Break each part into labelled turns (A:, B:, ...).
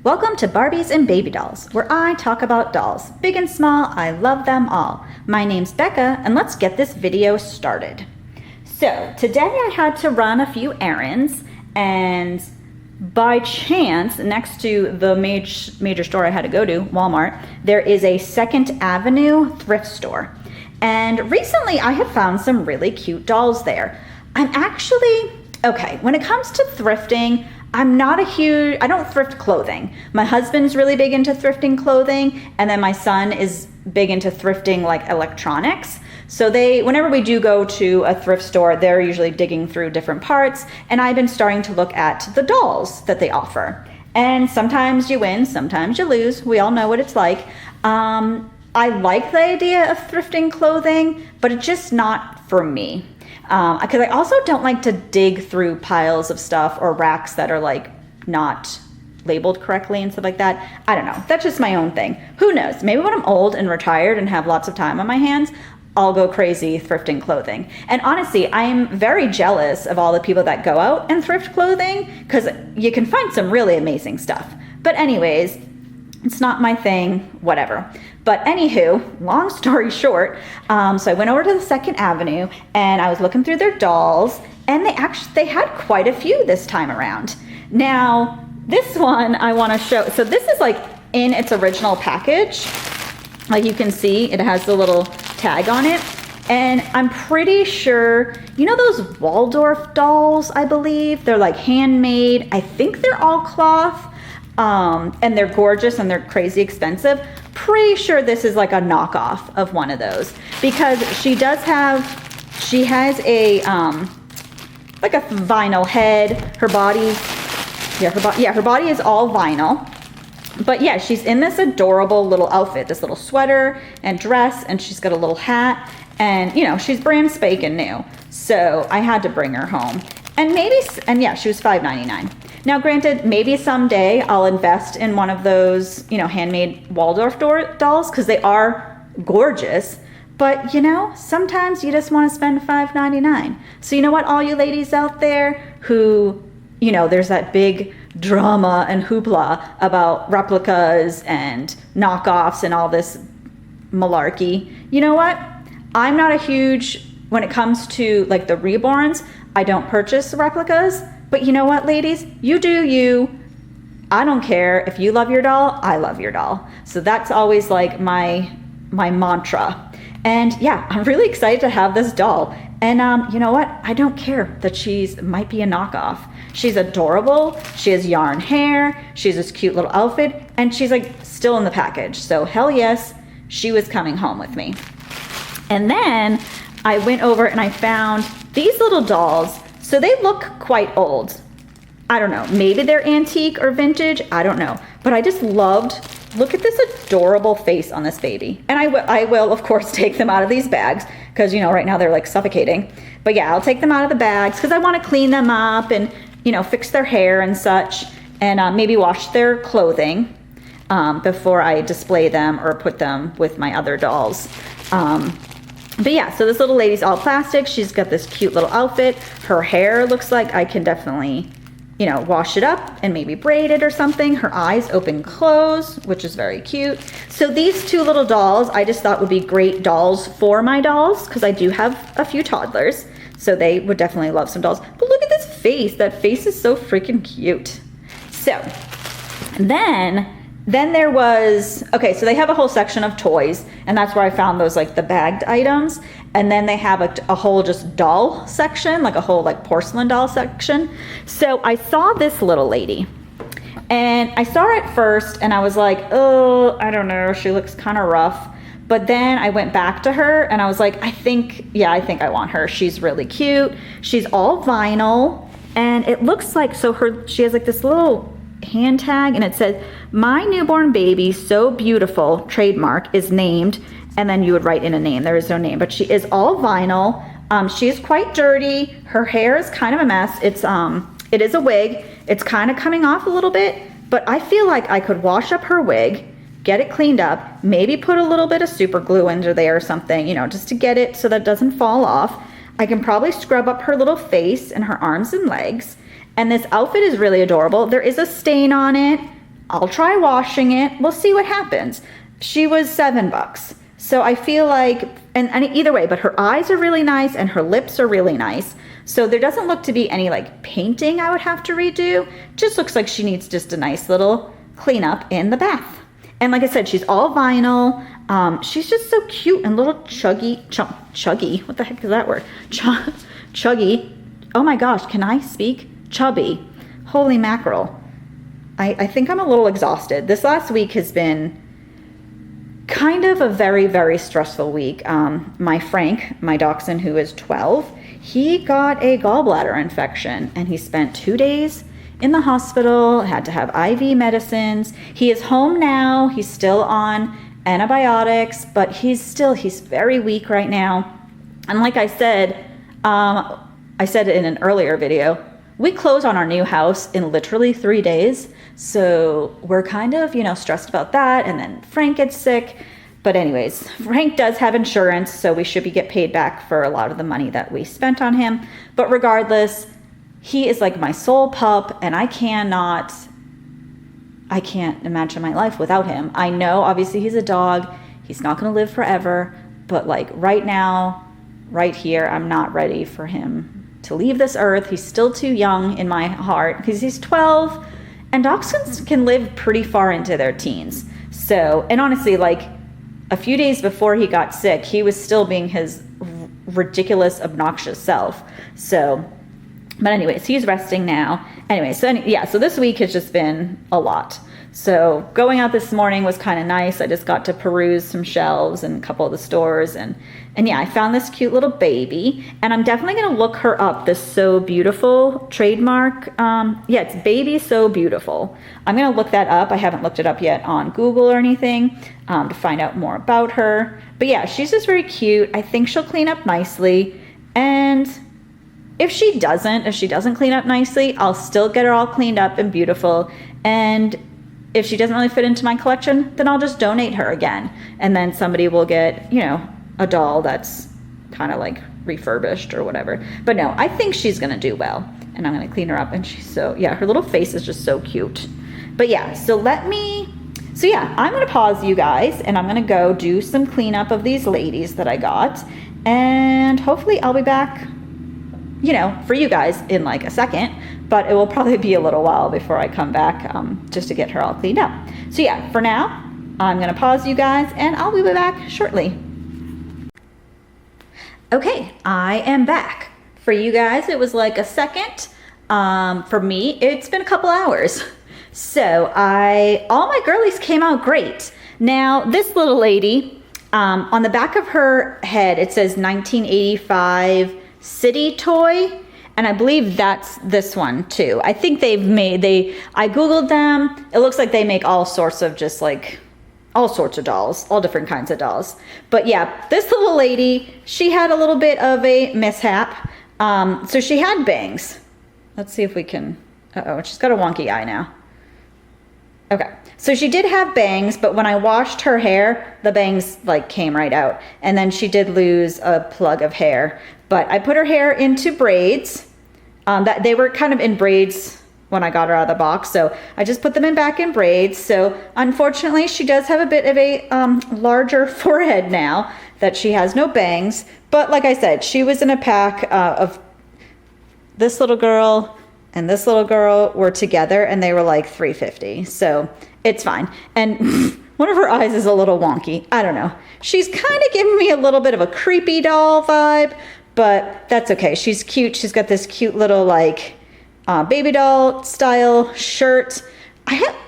A: Welcome to Barbies and Baby Dolls, where I talk about dolls. Big and small, I love them all. My name's Becca, and let's get this video started. So, today I had to run a few errands, and by chance, next to the major store I had to go to, Walmart, there is a 2nd Avenue thrift store. And recently I have found some really cute dolls there. Okay, when it comes to thrifting, I don't thrift clothing. My husband's really big into thrifting clothing, and then my son is big into thrifting like electronics. So whenever we do go to a thrift store, they're usually digging through different parts, and I've been starting to look at the dolls that they offer. And sometimes you win, sometimes you lose. We all know what it's like. I like the idea of thrifting clothing, but it's just not for me. Because I also don't like to dig through piles of stuff or racks that are like not labeled correctly and stuff like that. I don't know. That's just my own thing. Who knows? Maybe when I'm old and retired and have lots of time on my hands, I'll go crazy thrifting clothing. And honestly, I am very jealous of all the people that go out and thrift clothing because you can find some really amazing stuff. But anyways, it's not my thing, whatever. But anywho, long story short, so I went over to the 2nd Avenue and I was looking through their dolls, and they had quite a few this time around. Now, this one I want to show. So this is like in its original package. Like you can see, it has the little tag on it. And I'm pretty sure, you know those Waldorf dolls, I believe? They're like handmade. I think they're all cloth. And they're gorgeous and they're crazy expensive. Pretty sure this is like a knockoff of one of those, because she has a like a vinyl head. Her body is all vinyl. But yeah, she's in this adorable little outfit, this little sweater and dress, and she's got a little hat, and you know, she's brand spanking new. So I had to bring her home. And yeah, she was $5.99. Now, granted, maybe someday I'll invest in one of those, you know, handmade Waldorf dolls, because they are gorgeous. But, you know, sometimes you just want to spend $5.99. So you know what, all you ladies out there who, you know, there's that big drama and hoopla about replicas and knockoffs and all this malarkey. You know what? I'm not a huge, when it comes to like the reborns, I don't purchase replicas. But you know what, ladies? You do you. I don't care. If you love your doll, I love your doll. So that's always like my mantra. And yeah, I'm really excited to have this doll. And you know what? I don't care that might be a knockoff. She's adorable. She has yarn hair. She has this cute little outfit. And she's like still in the package. So hell yes, she was coming home with me. And then I went over and I found these little dolls. So they look quite old. I don't know, maybe they're antique or vintage, I don't know. But I just look at this adorable face on this baby. And I will of course take them out of these bags, because you know, right now they're like suffocating. But yeah, I'll take them out of the bags because I want to clean them up and, you know, fix their hair and such, and maybe wash their clothing before I display them or put them with my other dolls. But yeah, so this little lady's all plastic. She's got this cute little outfit. Her hair looks like I can definitely, you know, wash it up and maybe braid it or something. Her eyes open close, which is very cute. So these two little dolls, I just thought would be great dolls for my dolls, because I do have a few toddlers. So they would definitely love some dolls. But look at this face. That face is so freaking cute. So then there was, okay, so they have a whole section of toys, and that's where I found those, like the bagged items. And then they have a whole just doll section, like a whole like porcelain doll section. So I saw this little lady, and I saw her at first and I was like, oh, I don't know, she looks kind of rough. But then I went back to her and I was like, I think I want her. She's really cute. She's all vinyl, and it looks like, she has like this little hand tag, and it says, "My newborn baby, so beautiful, trademark, is named," and then you would write in a name. There is no name, but she is all vinyl. She is quite dirty. Her hair is kind of a mess. It is a wig. It's kind of coming off a little bit, but I feel like I could wash up her wig, get it cleaned up, maybe put a little bit of super glue under there or something, you know, just to get it so that it doesn't fall off. I can probably scrub up her little face and her arms and legs. And this outfit is really adorable. There is a stain on it. I'll try washing it. We'll see what happens. She was $7. So I feel like, and either way, but her eyes are really nice and her lips are really nice. So there doesn't look to be any like painting I would have to redo. Just looks like she needs just a nice little cleanup in the bath. And like I said, she's all vinyl. She's just so cute and little chuggy. What the heck is that word? Chuggy. Oh my gosh, can I speak? Chubby. Holy mackerel. I think I'm a little exhausted. This last week has been kind of a very, very stressful week. My Frank, my dachshund who is 12, he got a gallbladder infection and he spent 2 days in the hospital, had to have IV medicines. He is home now. He's still on antibiotics, but he's very weak right now. And like I said in an earlier video, we close on our new house in literally 3 days. So we're kind of, stressed about that. And then Frank gets sick. But anyways, Frank does have insurance, so we should get paid back for a lot of the money that we spent on him. But regardless, he is like my soul pup, and I can't imagine my life without him. I know, obviously, he's a dog. He's not going to live forever. But like right now, right here, I'm not ready for him to leave this earth. He's still too young in my heart because he's 12, and dachshunds can live pretty far into their teens. So, and honestly, like a few days before he got sick, he was still being his ridiculous, obnoxious self. So, but anyways, he's resting now. Anyway, so this week has just been a lot. So going out this morning was kind of nice. I just got to peruse some shelves and a couple of the stores. And yeah, I found this cute little baby. And I'm definitely going to look her up, this So Beautiful trademark. Yeah, it's Baby So Beautiful. I'm going to look that up. I haven't looked it up yet on Google or anything to find out more about her. But yeah, she's just very cute. I think she'll clean up nicely. And if she doesn't clean up nicely, I'll still get her all cleaned up and beautiful. And if she doesn't really fit into my collection, then I'll just donate her again. And then somebody will get, a doll that's kind of like refurbished or whatever. But no, I think she's going to do well. And I'm going to clean her up. And her little face is just so cute. But yeah, I'm going to pause you guys. And I'm going to go do some cleanup of these ladies that I got. And hopefully I'll be back, for you guys in like a second, but it will probably be a little while before I come back just to get her all cleaned up. So yeah, for now, I'm going to pause you guys and I'll be back shortly. Okay, I am back. For you guys, it was like a second. For me, it's been a couple hours. So all my girlies came out great. Now, this little lady, on the back of her head, it says 1985 City Toy, and I believe that's this one too. I think I Googled them. It looks like they make all sorts of dolls, all different kinds of dolls. But yeah, this little lady, she had a little bit of a mishap. So she had bangs. Let's see if we can, she's got a wonky eye now. Okay, so she did have bangs, but when I washed her hair, the bangs like came right out. And then she did lose a plug of hair. But I put her hair into braids. That they were kind of in braids when I got her out of the box. So I just put them back in braids. So unfortunately, she does have a bit of a larger forehead now that she has no bangs. But like I said, she was in a pack of this little girl and this little girl were together and they were like $3.50. So it's fine. And one of her eyes is a little wonky. I don't know. She's kind of giving me a little bit of a creepy doll vibe, but that's okay. She's cute. She's got this cute little like baby doll style shirt.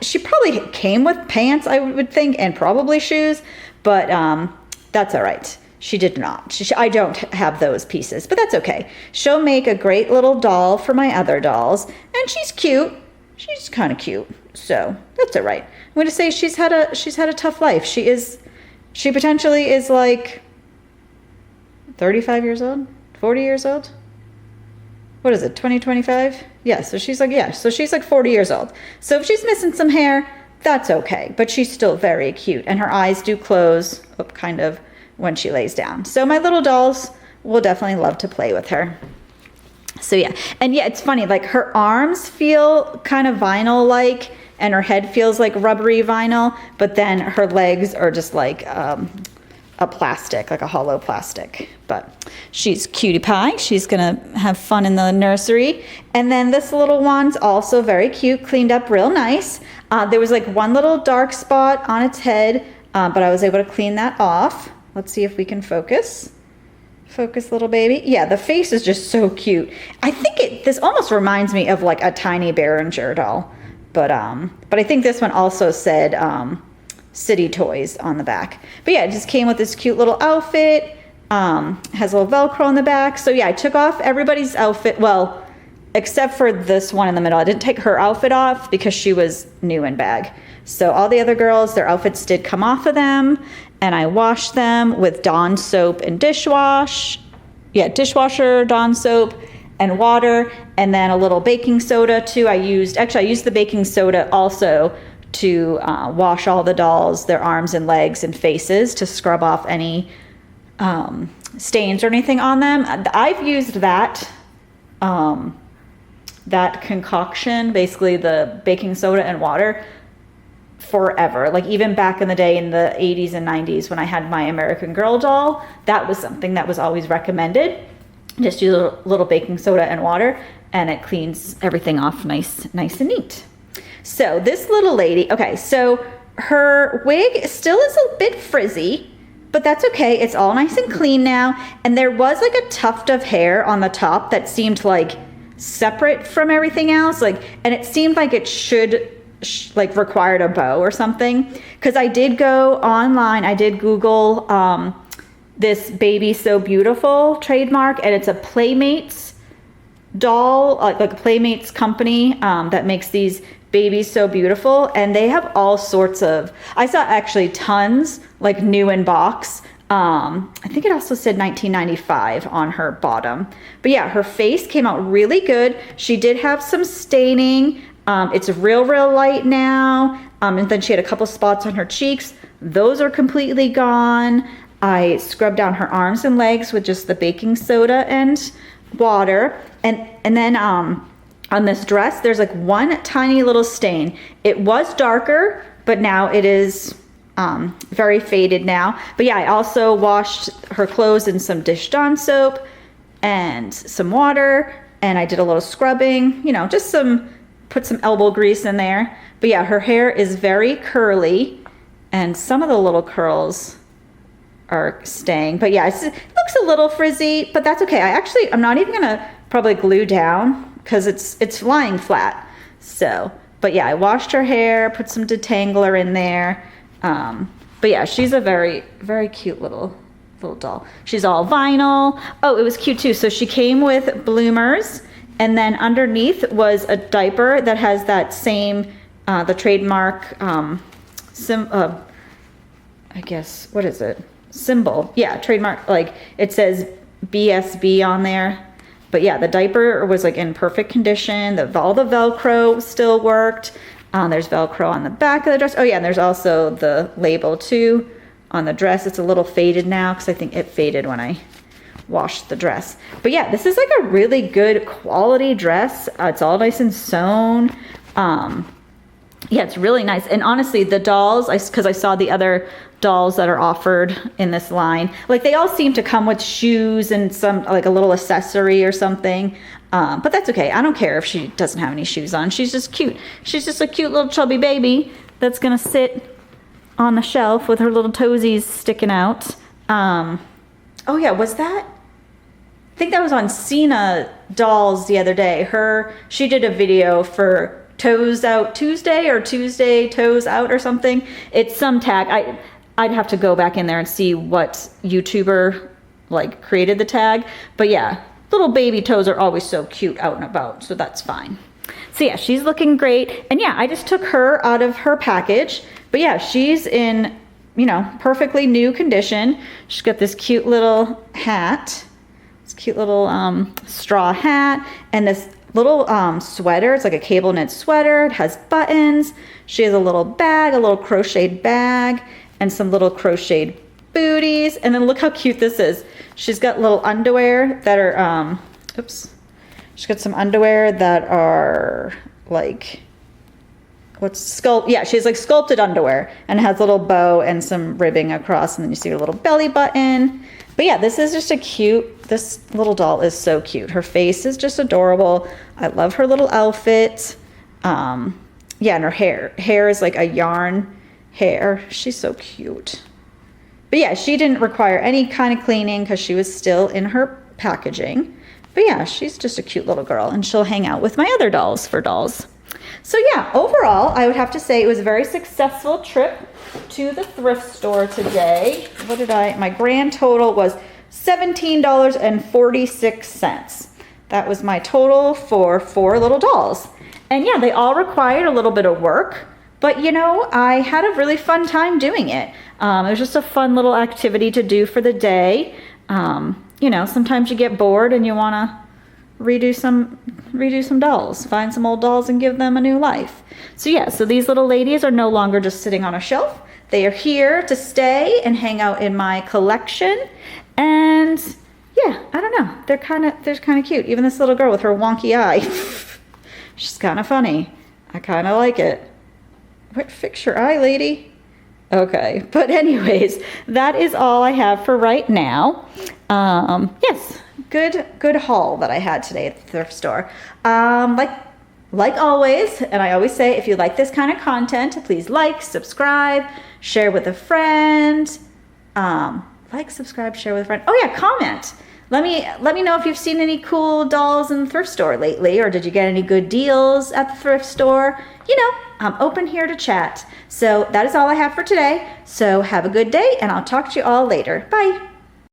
A: She probably came with pants, I would think, and probably shoes, but that's all right. She did not. I don't have those pieces, but that's okay. She'll make a great little doll for my other dolls, and she's cute. She's kind of cute, so that's all right. I'm going to say she's had a tough life. She potentially is like 35 years old, 40 years old. What is it, 2025? Yeah, so she's like 40 years old. So if she's missing some hair, that's okay, but she's still very cute, and her eyes do close up kind of when she lays down. So my little dolls will definitely love to play with her. So yeah, and yeah, it's funny, like her arms feel kind of vinyl-like, and her head feels like rubbery vinyl, but then her legs are just like a plastic, like a hollow plastic. But she's cutie pie. She's gonna have fun in the nursery. And then this little one's also very cute, cleaned up real nice. There was like one little dark spot on its head, but I was able to clean that off. Let's see if we can focus. Focus, little baby. Yeah, the face is just so cute. I think this almost reminds me of like a tiny Behringer doll. But I think this one also said City Toys on the back. But yeah, it just came with this cute little outfit. Has a little Velcro on the back. So yeah, I took off everybody's outfit. Well, except for this one in the middle. I didn't take her outfit off because she was new in bag. So all the other girls, their outfits did come off of them, and I washed them with Dawn soap and dishwasher, Dawn soap and water, and then a little baking soda too. I used the baking soda also to wash all the dolls, their arms and legs and faces, to scrub off any stains or anything on them. I've used that concoction, basically the baking soda and water, forever. Like even back in the day in the 80s and 90s when I had my American Girl doll, that was something that was always recommended. Just use a little baking soda and water, and it cleans everything off nice and neat. So this little lady, okay, so her wig still is a bit frizzy, but that's okay. It's all nice and clean now. And there was like a tuft of hair on the top that seemed like separate from everything else. And it seemed like it should required a bow or something. Cause I did go online, I did Google this Baby So Beautiful trademark, and it's a Playmates doll, like a Playmates company that makes these Babies So Beautiful, and they have all sorts of, I saw actually tons, like new in box. I think it also said 1995 on her bottom. But yeah, her face came out really good. She did have some staining. It's real light now. And then she had a couple spots on her cheeks. Those are completely gone. I scrubbed down her arms and legs with just the baking soda and water. And then on this dress, there's like one tiny little stain. It was darker, but now it is very faded now. But yeah, I also washed her clothes in some Dish Dawn soap and some water. And I did a little scrubbing, just put some elbow grease in there. But yeah, her hair is very curly, and some of the little curls are staying. But yeah, it looks a little frizzy, but that's okay. I'm not even gonna probably glue down because it's lying flat. So, but yeah, I washed her hair, put some detangler in there. But yeah, she's a very cute little doll. She's all vinyl. Oh, it was cute too. So she came with bloomers. And then underneath was a diaper that has that same, the trademark, I guess, what is it? Symbol. Yeah, trademark, like it says BSB on there. But yeah, the diaper was like in perfect condition. All the Velcro still worked. There's Velcro on the back of the dress. Oh yeah, and there's also the label too on the dress. It's a little faded now because I think it faded when I washed the dress. But yeah, this is like a really good quality dress. It's all nice and sewn. Yeah, it's really nice. And honestly, the dolls, because I saw the other dolls that are offered in this line, like they all seem to come with shoes and some like a little accessory or something. But that's okay. I don't care if she doesn't have any shoes on. She's just cute. She's just a cute little chubby baby that's gonna sit on the shelf with her little toesies sticking out. Oh yeah, was that? I think that was on Cena Dolls the other day. She did a video for Toes Out Tuesday or Tuesday Toes Out or something. It's some tag. I'd have to go back in there and see what YouTuber like created the tag. But yeah, little baby toes are always so cute out and about, so that's fine. So yeah, she's looking great. And yeah, I just took her out of her package. But yeah, she's in, perfectly new condition. She's got this cute little hat. This cute little straw hat, and this little sweater. It's like a cable knit sweater. It has buttons. She has a little bag, a little crocheted bag, and some little crocheted booties. And then look how cute this is. She's got little underwear that are, she's got some underwear that are like yeah, she's like sculpted underwear and has a little bow and some ribbing across, and then you see her little belly button. But yeah, this is just this little doll is so cute. Her face is just adorable. I love her little outfit. Yeah, and her hair is like a yarn hair. She's so cute. But yeah, she didn't require any kind of cleaning because she was still in her packaging. But yeah, she's just a cute little girl, and she'll hang out with my other dolls for dolls. So yeah, overall, I would have to say it was a very successful trip to the thrift store today. My grand total was $17.46. That was my total for 4 little dolls. And yeah, they all required a little bit of work, but you know, I had a really fun time doing it. It was just a fun little activity to do for the day. You know, sometimes you get bored and you want to redo some dolls, find some old dolls and give them a new life. So yeah, so these little ladies are no longer just sitting on a shelf. They are here to stay and hang out in my collection. And yeah, I don't know, they're kind of cute. Even this little girl with her wonky eye. She's kind of funny. I kind of like it. What, fix your eye, lady? Okay, but anyways, that is all I have for right now. Yes, good haul that I had today at the thrift store. Like always, and I always say, if you like this kind of content, please like, subscribe, share with a friend. Subscribe, share with a friend. Oh yeah, comment. Let me know if you've seen any cool dolls in the thrift store lately, or did you get any good deals at the thrift store? You know, I'm open here to chat. So that is all I have for today. So have a good day, and I'll talk to you all later. Bye.